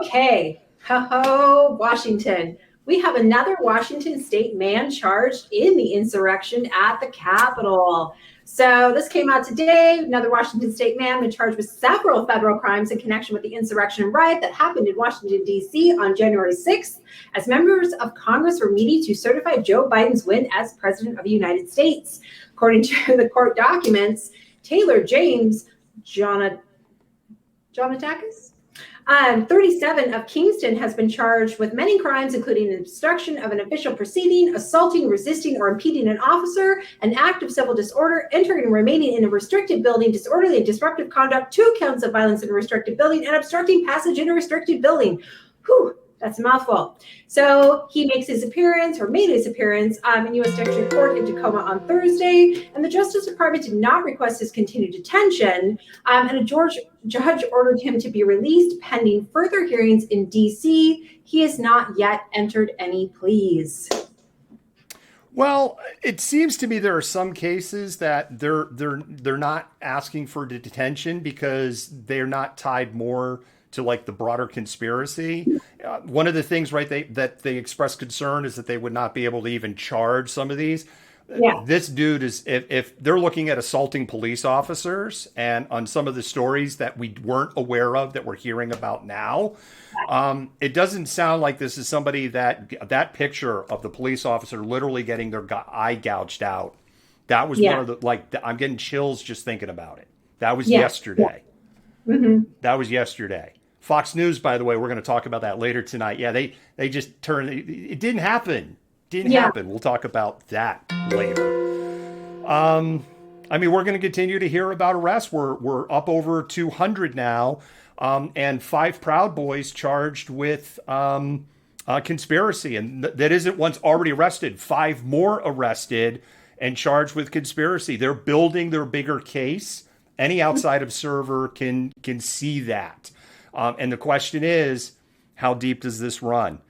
Okay, ho, Washington. We have another Washington state man charged in the insurrection at the Capitol. So this came out today. Another Washington state man been charged with several federal crimes in connection with the insurrection riot that happened in Washington, D.C. on January 6th, as members of Congress were meeting to certify Joe Biden's win as president of the United States. According to the court documents, Taylor James Jonatakis, 37 of Kingston has been charged with many crimes, including obstruction of an official proceeding, assaulting, resisting, or impeding an officer, an act of civil disorder, entering and remaining in a restricted building, disorderly and disruptive conduct, 2 counts of violence in a restricted building, and obstructing passage in a restricted building. Whew, that's a mouthful. So he made his appearance in U.S. District Court in Tacoma on Thursday, and the Justice Department did not request his continued detention, and a judge ordered him to be released pending further hearings in D.C. He has not yet entered any pleas. Well, it seems to me there are some cases that they're not asking for detention because they're not tied more to like the broader conspiracy. One of the things, right, that they express concern is that they would not be able to even charge some of these. Yeah. This dude is, if they're looking at assaulting police officers and on some of the stories that we weren't aware of that we're hearing about now, it doesn't sound like this is somebody that picture of the police officer literally getting their eye gouged out. That was one of the, like, I'm getting chills just thinking about it. That was yesterday. Yeah. Mm-hmm. That was yesterday. Fox News, by the way, we're going to talk about that later tonight. Yeah, they just turned, it didn't happen. Didn't happen. We'll talk about that later. I mean, we're going to continue to hear about arrests. We're up over 200 now, and 5 Proud Boys charged with conspiracy, and that isn't once already arrested. 5 more arrested and charged with conspiracy. They're building their bigger case. Any outside observer can see that. And the question is, how deep does this run?